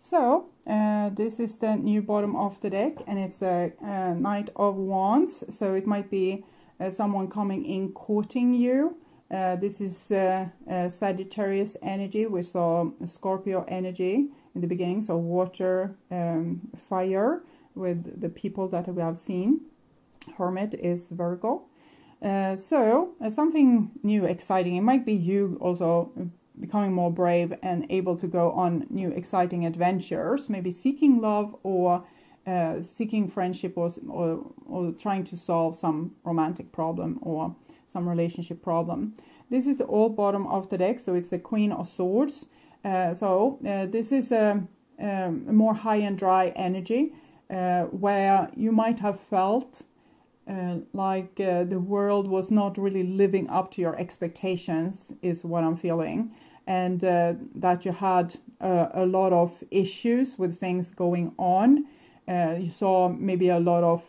So this is the new bottom of the deck, and it's a Knight of Wands. So it might be someone coming in courting you. This is Sagittarius energy. We saw Scorpio energy in the beginning, so water, fire with the people that we have seen. Hermit is Virgo. So something new, exciting. It might be you also becoming more brave and able to go on new exciting adventures, maybe seeking love or seeking friendship, or trying to solve some romantic problem or some relationship problem. This is the old bottom of the deck, so it's the Queen of Swords. This is a more high and dry energy, where you might have felt like the world was not really living up to your expectations, is what I'm feeling, and that you had a lot of issues with things going on. You saw maybe a lot of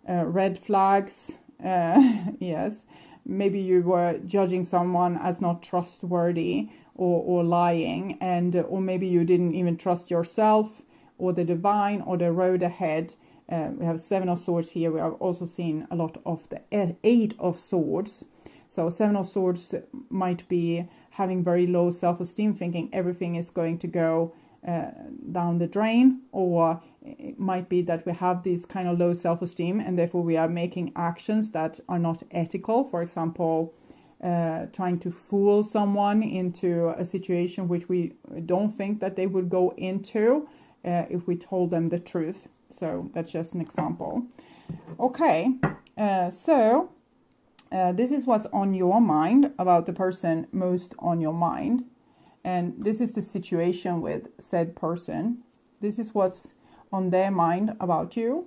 red flags. Yes, maybe you were judging someone as not trustworthy or lying, and or maybe you didn't even trust yourself or the divine or the road ahead. We have Seven of Swords here. We have also seen a lot of the Eight of Swords. So Seven of Swords might be having very low self-esteem, thinking everything is going to go down the drain, or it might be that we have this kind of low self-esteem and therefore we are making actions that are not ethical. For example, trying to fool someone into a situation which we don't think that they would go into if we told them the truth. So that's just an example. Okay, this is what's on your mind about the person most on your mind. And this is the situation with said person. This is what's on their mind about you.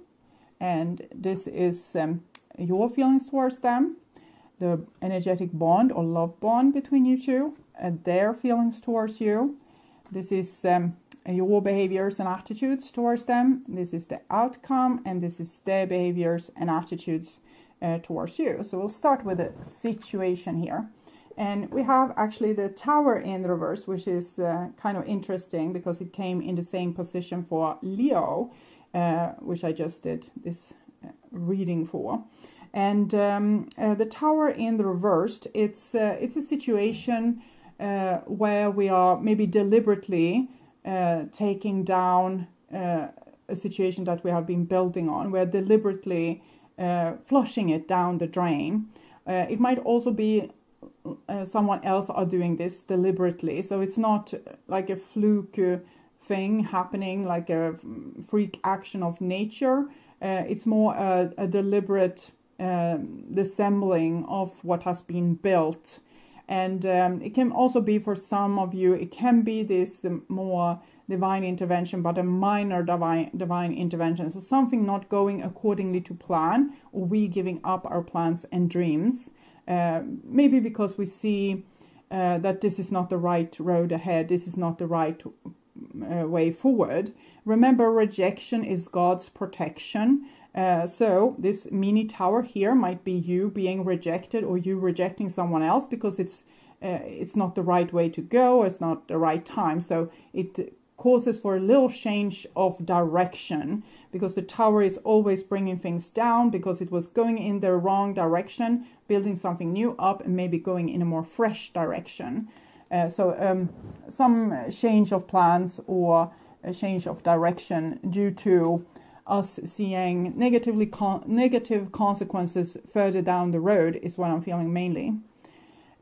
And this is your feelings towards them, the energetic bond or love bond between you two, their feelings towards you. This is your behaviors and attitudes towards them. This is the outcome, and this is their behaviors and attitudes towards you. So we'll start with the situation here. And we have actually the Tower in the reverse, which is kind of interesting because it came in the same position for Leo, which I just did this reading for. And the Tower in the reverse, it's a situation where we are maybe deliberately taking down a situation that we have been building on. We're deliberately flushing it down the drain. It might also be someone else are doing this deliberately, so it's not like a fluke thing happening, like a freak action of nature. It's more a deliberate dissembling of what has been built. And it can also be, for some of you, it can be this more divine intervention, but a minor divine intervention. So something not going accordingly to plan, or we giving up our plans and dreams. Maybe because we see that this is not the right road ahead, this is not the right way forward. Remember, rejection is God's protection. So this mini tower here might be you being rejected, or you rejecting someone else because it's not the right way to go, it's not the right time. So it causes for a little change of direction, because the tower is always bringing things down because it was going in the wrong direction, building something new up, and maybe going in a more fresh direction. So some change of plans or a change of direction due to us seeing negative consequences further down the road is what I'm feeling mainly.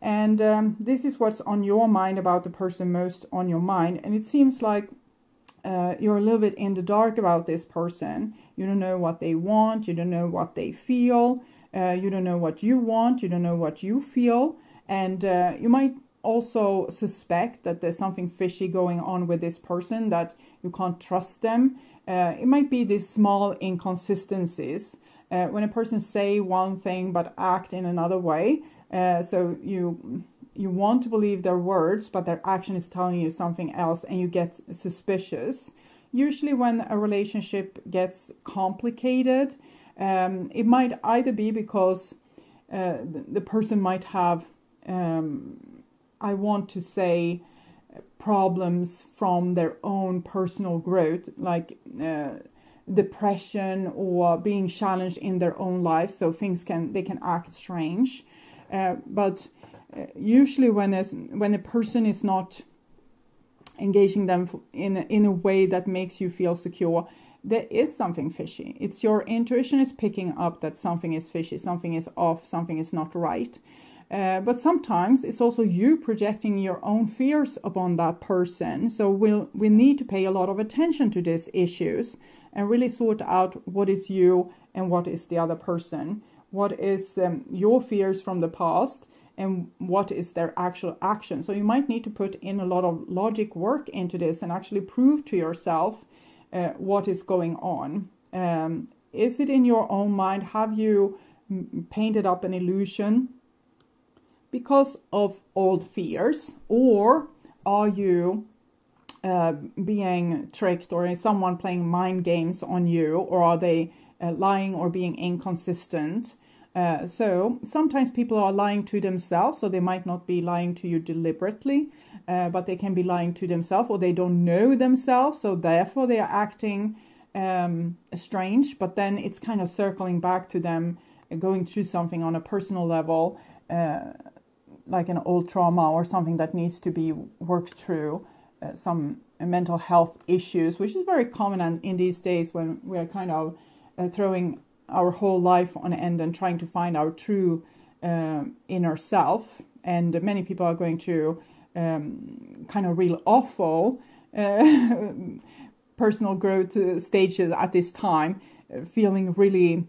And this is what's on your mind about the person most on your mind. And it seems like you're a little bit in the dark about this person. You don't know what they want. You don't know what they feel. You don't know what you want. You don't know what you feel. And you might also suspect that there's something fishy going on with this person, that you can't trust them. It might be these small inconsistencies. When a person say one thing but act in another way. So you want to believe their words, but their action is telling you something else, and you get suspicious. Usually when a relationship gets complicated, it might either be because the person might have, I want to say, problems from their own personal growth, like depression or being challenged in their own life. So they can act strange. But usually when a person is not engaging them in a way that makes you feel secure, there is something fishy. It's your intuition is picking up that something is fishy, something is off, something is not right. But sometimes it's also you projecting your own fears upon that person. So we need to pay a lot of attention to these issues and really sort out what is you and what is the other person. What is your fears from the past and what is their actual action. So you might need to put in a lot of logic work into this and actually prove to yourself what is going on. Is it in your own mind? Have you painted up an illusion because of old fears, or are you being tricked, or is someone playing mind games on you, or are they lying or being inconsistent? So sometimes people are lying to themselves, so they might not be lying to you deliberately, but they can be lying to themselves, or they don't know themselves, so therefore they are acting strange, but then it's kind of circling back to them going through something on a personal level, like an old trauma or something that needs to be worked through, some mental health issues, which is very common in these days when we are kind of throwing our whole life on end and trying to find our true inner self. And many people are going through kind of real awful personal growth stages at this time, feeling really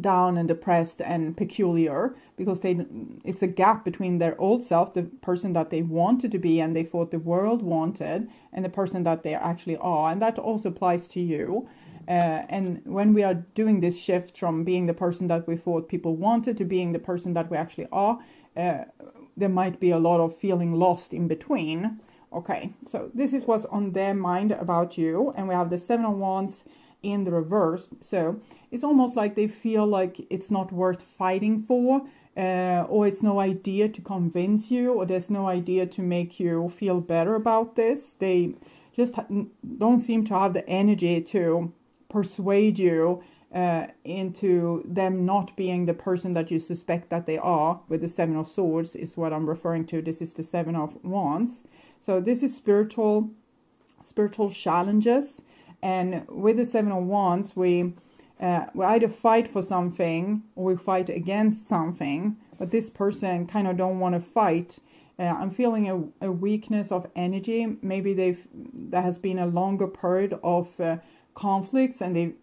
down and depressed and peculiar because it's a gap between their old self, the person that they wanted to be and they thought the world wanted, and the person that they actually are. And that also applies to you. And when we are doing this shift from being the person that we thought people wanted to being the person that we actually are, there might be a lot of feeling lost in between. Okay, so this is what's on their mind about you. And we have the Seven of Wands in the reverse. So it's almost like they feel like it's not worth fighting for, or it's no idea to convince you, or there's no idea to make you feel better about this. They just don't seem to have the energy to persuade you into them not being the person that you suspect that they are. With the Seven of Swords is what I'm referring to. This is the Seven of Wands. So this is spiritual challenges. And with the Seven of Wands, we either fight for something or we fight against something. But this person kind of don't want to fight. I'm feeling a weakness of energy. Maybe there has been a longer period of conflicts, and they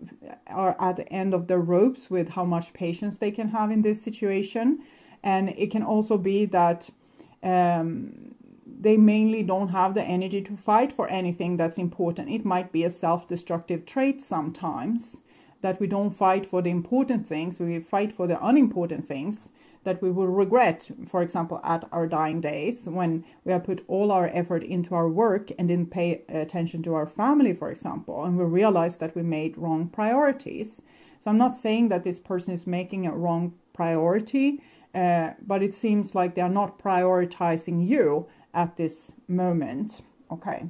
are at the end of their ropes with how much patience they can have in this situation. And it can also be that they mainly don't have the energy to fight for anything that's important. It might be a self-destructive trait sometimes, that we don't fight for the important things, we fight for the unimportant things that we will regret, for example, at our dying days, when we have put all our effort into our work and didn't pay attention to our family, for example, and we realize that we made wrong priorities. So I'm not saying that this person is making a wrong priority, but it seems like they are not prioritizing you at this moment. Okay.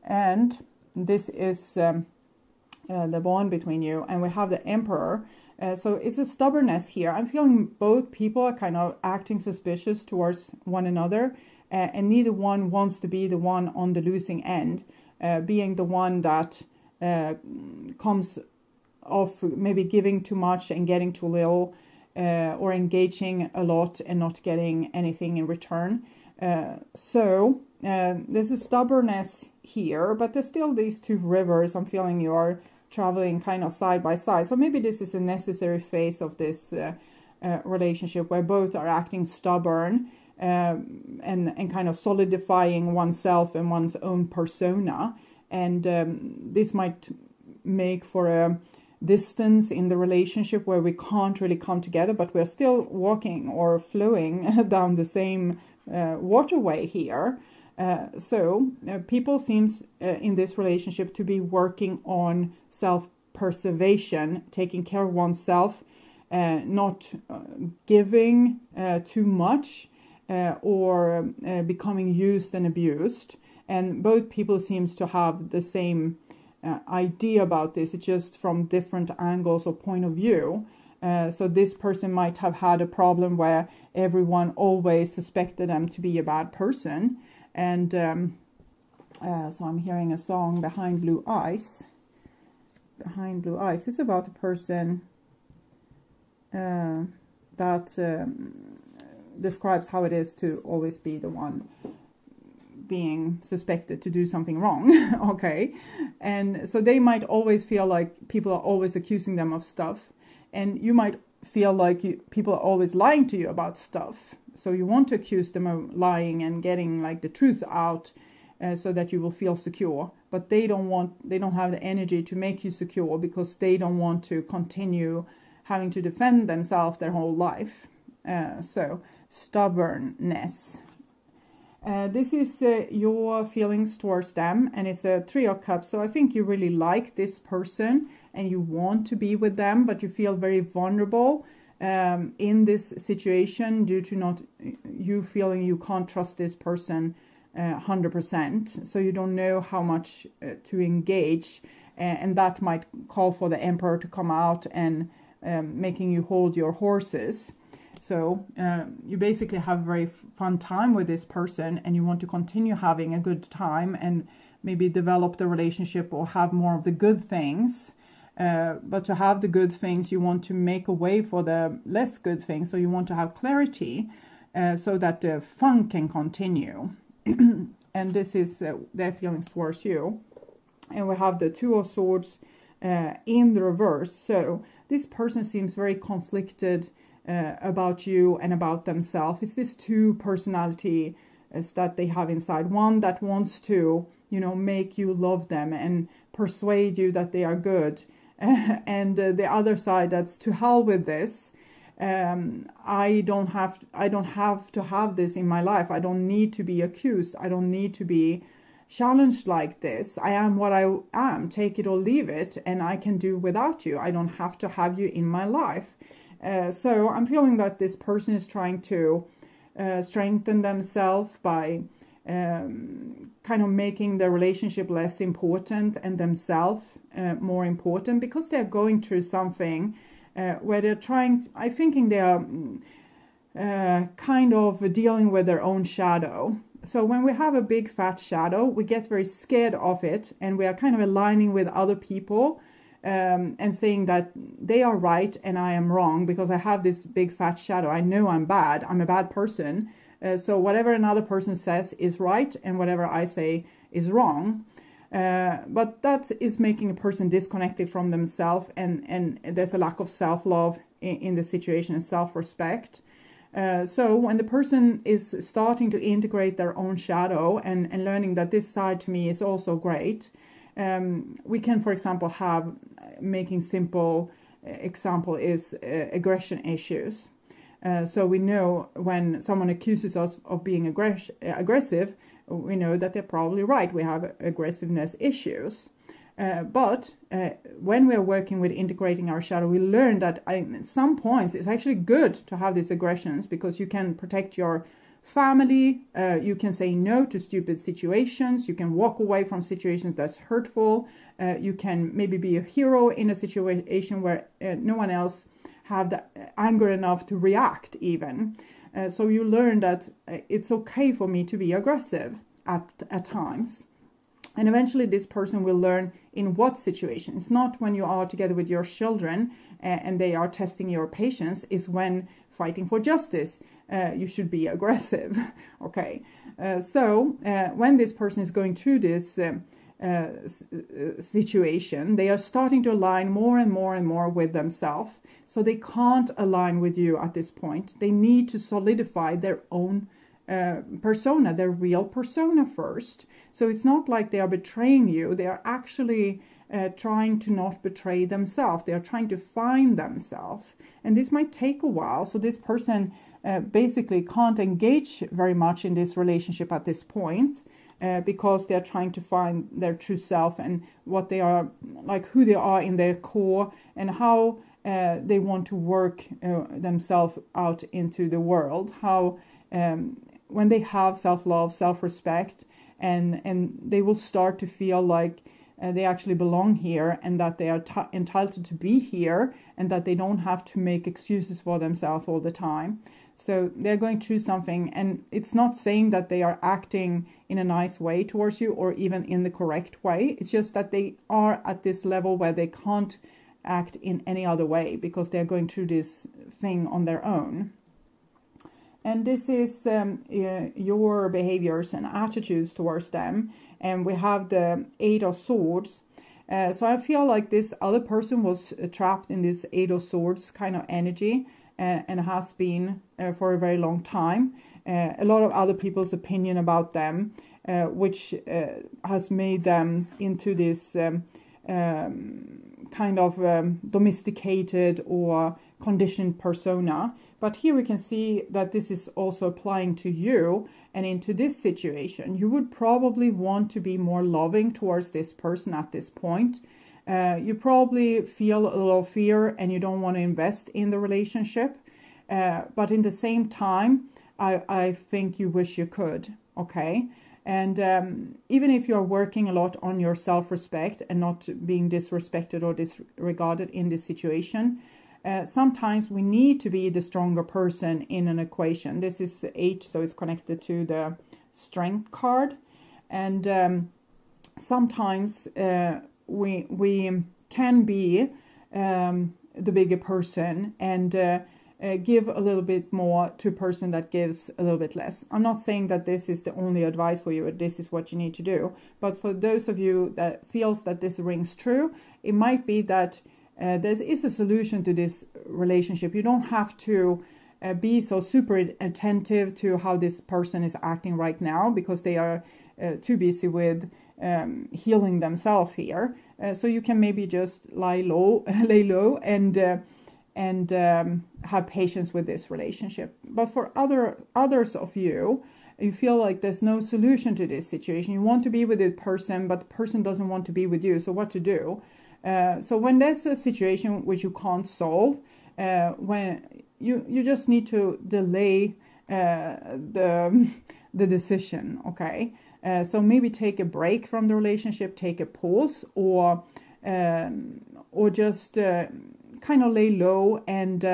And this is the bond between you, and we have the Emperor. So it's a stubbornness here. I'm feeling both people are kind of acting suspicious towards one another, and neither one wants to be the one on the losing end, being the one that comes off maybe giving too much and getting too little, or engaging a lot and not getting anything in return. So there's a stubbornness here, but there's still these two rivers. I'm feeling you are traveling kind of side by side. So maybe this is a necessary phase of this relationship where both are acting stubborn and kind of solidifying oneself and one's own persona. And this might make for a distance in the relationship where we can't really come together, but we're still walking or flowing down the same waterway here. So people seems in this relationship to be working on self-preservation, taking care of oneself, not giving too much, or becoming used and abused. And both people seems to have the same idea about this. It's just from different angles or point of view. So this person might have had a problem where everyone always suspected them to be a bad person. And so I'm hearing a song, Behind Blue Eyes. Behind Blue Eyes. It's about a person that describes how it is to always be the one being suspected to do something wrong. Okay. And so they might always feel like people are always accusing them of stuff. And you might feel like people are always lying to you about stuff. So you want to accuse them of lying and getting like the truth out so that you will feel secure. But they don't have the energy to make you secure because they don't want to continue having to defend themselves their whole life. So stubbornness. This is your feelings towards them, and it's a Three of Cups. So I think you really like this person and you want to be with them, but you feel very vulnerable in this situation due to not you feeling you can't trust this person 100%. So you don't know how much to engage, and that might call for the Emperor to come out and making you hold your horses. So you basically have a very fun time with this person and you want to continue having a good time and maybe develop the relationship or have more of the good things. But to have the good things, you want to make a way for the less good things. So you want to have clarity so that the fun can continue. And this is their feelings towards you. And we have the Two of Swords in the reverse. So this person seems very conflicted about you and about themselves. It's this two personality that they have inside. One that wants to, make you love them and persuade you that they are good. And the other side that's to hell with this. I don't have to have this in my life. I don't need to be accused. I don't need to be challenged like this. I am what I am. Take it or leave it. And I can do without you. I don't have to have you in my life. So I'm feeling that this person is trying to strengthen themselves by kind of making the relationship less important and themselves more important, because they're going through something where they're I'm thinking they are kind of dealing with their own shadow. So when we have a big fat shadow, we get very scared of it and we are kind of aligning with other people and saying that they are right and I am wrong because I have this big fat shadow. I know I'm bad. I'm a bad person. So whatever another person says is right and whatever I say is wrong. But that is making a person disconnected from themselves, and there's a lack of self-love in the situation and self-respect. So when the person is starting to integrate their own shadow and learning that this side to me is also great, we can, for example, have making simple example is aggression issues. So we know when someone accuses us of being aggressive, we know that they're probably right. We have aggressiveness issues. But when we're working with integrating our shadow, we learn that at some points it's actually good to have these aggressions because you can protect your family. You can say no to stupid situations. You can walk away from situations that's hurtful. You can maybe be a hero in a situation where no one else have the anger enough to react even. So you learn that it's okay for me to be aggressive at times. And eventually this person will learn in what situation. It's not when you are together with your children and they are testing your patience. It's when fighting for justice. You should be aggressive. Okay. So when this person is going through this situation, they are starting to align more and more and more with themselves. So they can't align with you at this point. They need to solidify their own persona, their real persona first. So it's not like they are betraying you. They are actually trying to not betray themselves. They are trying to find themselves. And this might take a while. So this person basically can't engage very much in this relationship at this point. Because they are trying to find their true self and what they are, like who they are in their core and how they want to work themselves out into the world, how when they have self-love, self-respect, and they will start to feel like they actually belong here, and that they are entitled to be here, and that they don't have to make excuses for themselves all the time. So they're going through something, and it's not saying that they are acting in a nice way towards you or even in the correct way. It's just that they are at this level where they can't act in any other way because they're going through this thing on their own. And this is your behaviors and attitudes towards them. And we have the Eight of Swords. So I feel like this other person was trapped in this Eight of Swords kind of energy, and has been for a very long time. A lot of other people's opinion about them, which has made them into this kind of domesticated or conditioned persona. But here we can see that this is also applying to you and into this situation. You would probably want to be more loving towards this person at this point. You probably feel a little fear and you don't want to invest in the relationship. But in the same time, I think you wish you could, okay? And even if you're working a lot on your self-respect and not being disrespected or disregarded in this situation, sometimes we need to be the stronger person in an equation. This is 8, so it's connected to the strength card. And sometimes we can be the bigger person and give a little bit more to a person that gives a little bit less. I'm not saying that this is the only advice for you, or this is what you need to do. But for those of you that feels that this rings true, it might be that there is a solution to this relationship. You don't have to be so super attentive to how this person is acting right now, because they are too busy with healing themselves here. So you can maybe just lay low and have patience with this relationship. But for others of you, you feel like there's no solution to this situation. You want to be with the person, but the person doesn't want to be with you. So what to do? So when there's a situation which you can't solve, when you just need to delay the decision, okay? So maybe take a break from the relationship, take a pause, or just kind of lay low and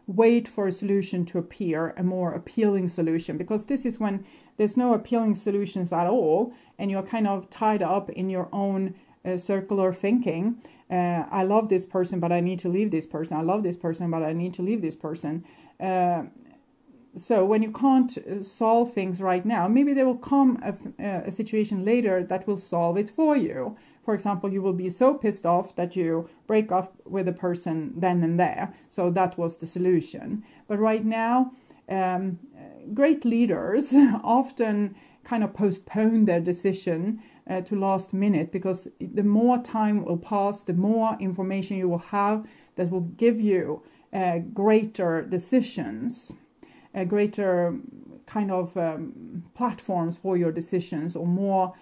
wait for a solution to appear, a more appealing solution. Because this is when there's no appealing solutions at all, and you're kind of tied up in your own circular thinking. I love this person, but I need to leave this person. I love this person, but I need to leave this person. So when you can't solve things right now, maybe there will come a situation later that will solve it for you. For example, you will be so pissed off that you break up with a person then and there. So that was the solution. But right now, great leaders often kind of postpone their decision to last minute, because the more time will pass, the more information you will have that will give you greater decisions, greater kind of platforms for your decisions, or more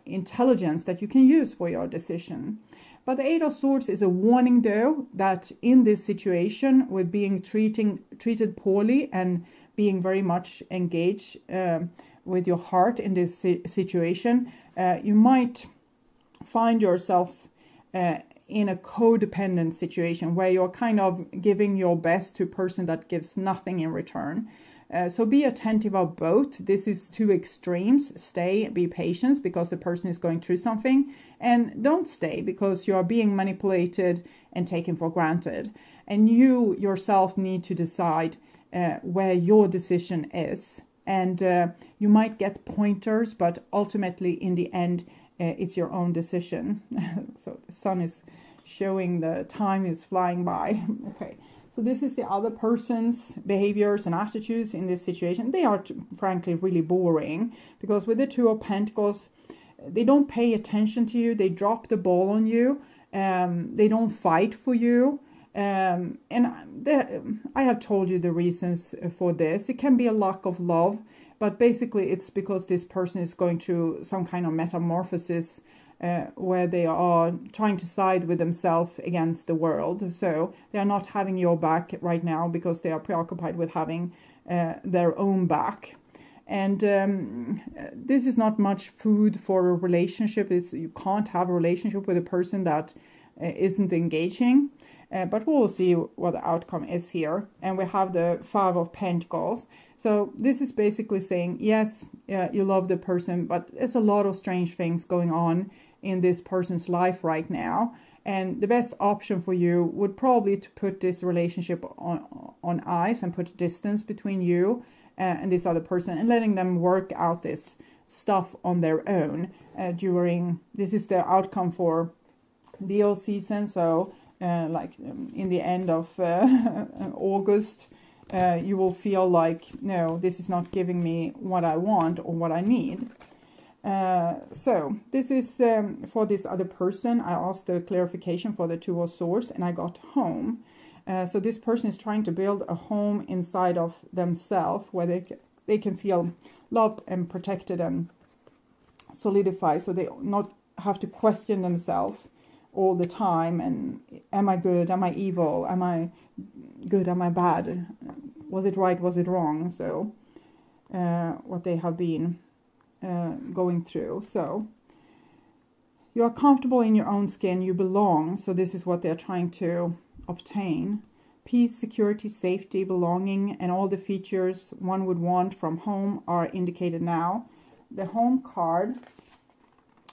intelligence that you can use for your decision. But the Eight of Swords is a warning, though, that in this situation, with being treated poorly and being very much engaged with your heart in this situation, you might find yourself in a codependent situation where you're kind of giving your best to a person that gives nothing in return. So be attentive of both. This is two extremes. Stay, be patient because the person is going through something, and don't stay because you are being manipulated and taken for granted. And you yourself need to decide where your decision is. And you might get pointers, but ultimately in the end, it's your own decision. So the sun is showing the time is flying by. Okay. So this is the other person's behaviors and attitudes in this situation. They are, frankly, really boring, because with the Two of Pentacles, they don't pay attention to you. They drop the ball on you. They don't fight for you. And I have told you the reasons for this. It can be a lack of love, but basically it's because this person is going through some kind of metamorphosis where they are trying to side with themselves against the world. So they are not having your back right now because they are preoccupied with having their own back. And this is not much food for a relationship. You can't have a relationship with a person that isn't engaging. But we'll see what the outcome is here. And we have the 5 of Pentacles. So this is basically saying, yes, you love the person, but there's a lot of strange things going on in this person's life right now. And the best option for you would probably to put this relationship on ice and put distance between you and this other person, and letting them work out this stuff on their own this is the outcome for Leo season. So in the end of August, you will feel like, no, this is not giving me what I want or what I need. So this is for this other person. I asked the clarification for the 2 of Swords, and I got home. So this person is trying to build a home inside of themselves where they can feel loved and protected and solidify, so they not have to question themselves all the time. And am I good? Am I evil? Am I good? Am I bad? Was it right? Was it wrong? So what they have been going through. So you are comfortable in your own skin. You belong. So this is what they're trying to obtain. Peace, security, safety, belonging, and all the features one would want from home are indicated now. The home card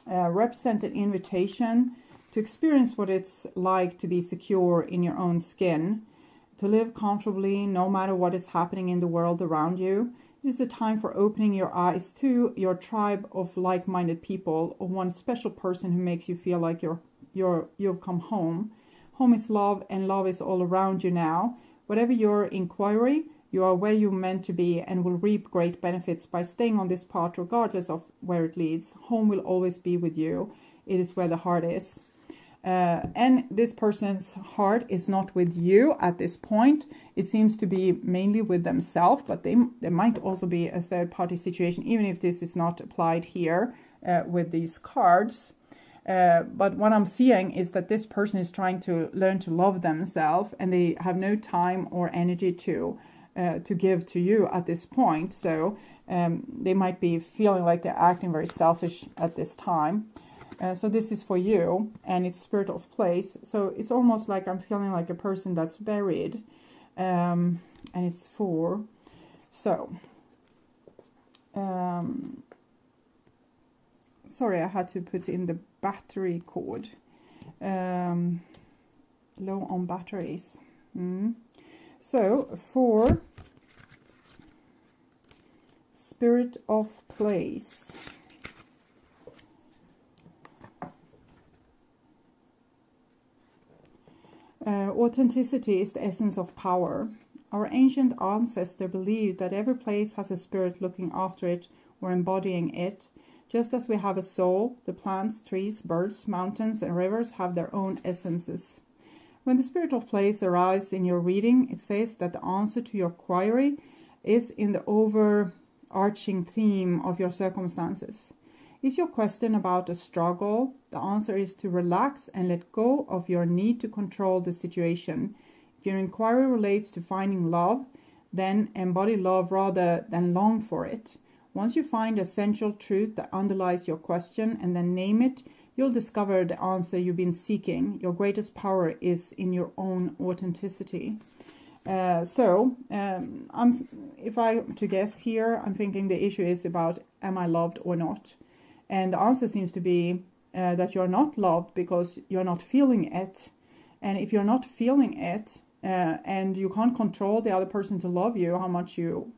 represents an invitation to experience what it's like to be secure in your own skin, to live comfortably no matter what is happening in the world around you. It is a time for opening your eyes to your tribe of like-minded people, or one special person who makes you feel like you've come home. Home is love, and love is all around you now. Whatever your inquiry, you are where you're meant to be and will reap great benefits by staying on this path regardless of where it leads. Home will always be with you. It is where the heart is. And this person's heart is not with you at this point. It seems to be mainly with themselves, but there might also be a third-party situation, even if this is not applied here with these cards. But what I'm seeing is that this person is trying to learn to love themselves, and they have no time or energy to give to you at this point. So they might be feeling like they're acting very selfish at this time. So this is for you, and it's spirit of place. So it's almost like I'm feeling like a person that's buried, and it's 4. So sorry, I had to put in the battery cord. Low on batteries. So for spirit of place. Authenticity is the essence of power. Our ancient ancestor believed that every place has a spirit looking after it or embodying it. Just as we have a soul, the plants, trees, birds, mountains, and rivers have their own essences. When the spirit of place arrives in your reading, it says that the answer to your query is in the overarching theme of your circumstances. Is your question about a struggle? The answer is to relax and let go of your need to control the situation. If your inquiry relates to finding love, then embody love rather than long for it. Once you find a essential truth that underlies your question and then name it, you'll discover the answer you've been seeking. Your greatest power is in your own authenticity. If I am to guess here, I'm thinking the issue is about, am I loved or not? And the answer seems to be that you're not loved because you're not feeling it. And if you're not feeling it, and you can't control the other person to love you, how much you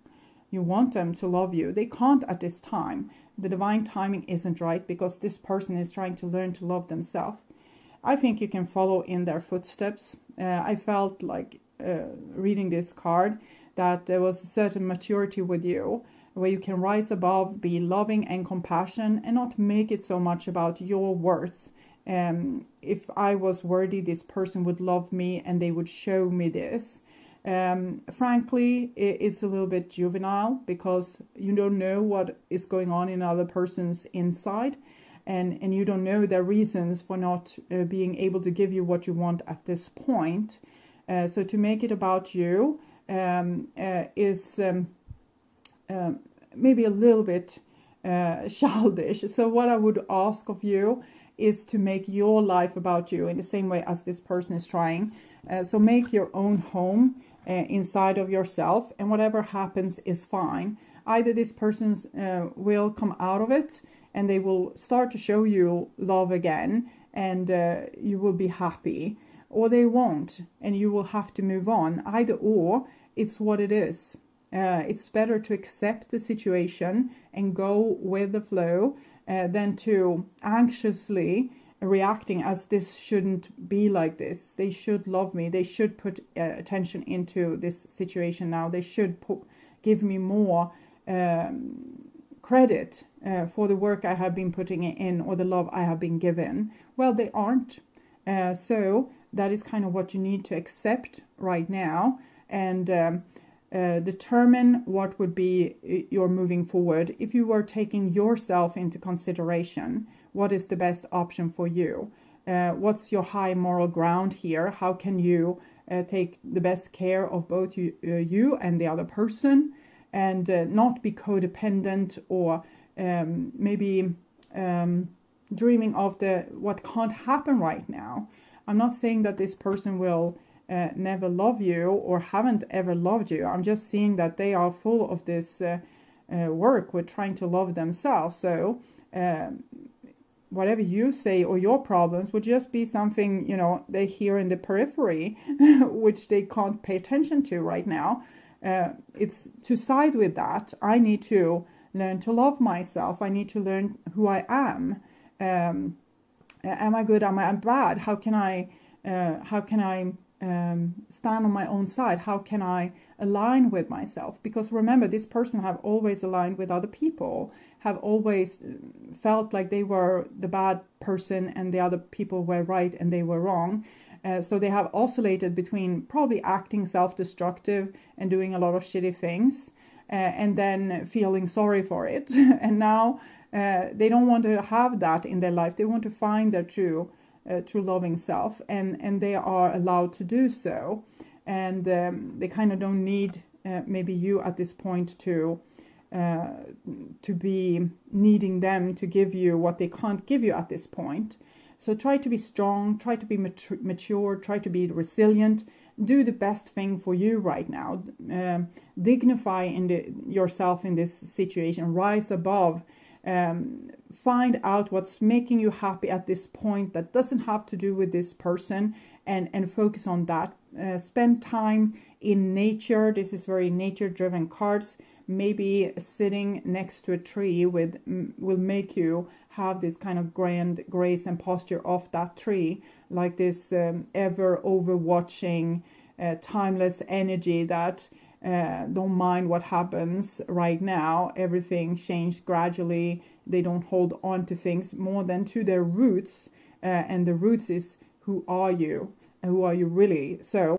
want them to love you, they can't at this time. The divine timing isn't right because this person is trying to learn to love themselves. I think you can follow in their footsteps. I felt like reading this card that there was a certain maturity with you, where you can rise above, be loving and compassionate, and not make it so much about your worth. If I was worthy, this person would love me and they would show me this. Frankly, it's a little bit juvenile because you don't know what is going on in another person's inside, and you don't know their reasons for not being able to give you what you want at this point. So to make it about you is maybe a little bit childish. So what I would ask of you is to make your life about you in the same way as this person is trying. So make your own home inside of yourself, and whatever happens is fine. Either this person will come out of it and they will start to show you love again, and you will be happy, or they won't and you will have to move on. Either or, it's what it is. It's better to accept the situation and go with the flow than to anxiously reacting as this shouldn't be like this. They should love me. They should put attention into this situation now. They should give me more credit for the work I have been putting in, or the love I have been given. Well, they aren't. So that is kind of what you need to accept right now, and determine what would be your moving forward. If you were taking yourself into consideration, what is the best option for you? What's your high moral ground here? How can you take the best care of both you and the other person, and not be codependent, or maybe dreaming of what can't happen right now. I'm not saying that this person will never love you or haven't ever loved you. I'm just seeing that they are full of this work with trying to love themselves. So whatever you say or your problems would just be something, they hear in the periphery, which they can't pay attention to right now. It's to side with that. I need to learn to love myself. I need to learn who I am. Am I good? Am I bad? How can I stand on my own side? How can I align with myself? Because remember, this person have always aligned with other people, have always felt like they were the bad person and the other people were right and they were wrong. So they have oscillated between probably acting self-destructive and doing a lot of shitty things, and then feeling sorry for it. And now they don't want to have that in their life. They want to find their true loving self, and they are allowed to do so. And they kind of don't need maybe you at this point to be needing them to give you what they can't give you at this point. So try to be strong, try to be mature, try to be resilient, do the best thing for you right now. Dignify yourself in this situation, rise above. Find out what's making you happy at this point that doesn't have to do with this person, and focus on that. Spend time in nature. This is very nature-driven cards. Maybe sitting next to a tree will make you have this kind of grand grace and posture of that tree, like this ever overwatching, timeless energy that don't mind what happens right now. Everything changed gradually. They don't hold on to things more than to their roots, and the roots is who are you really. So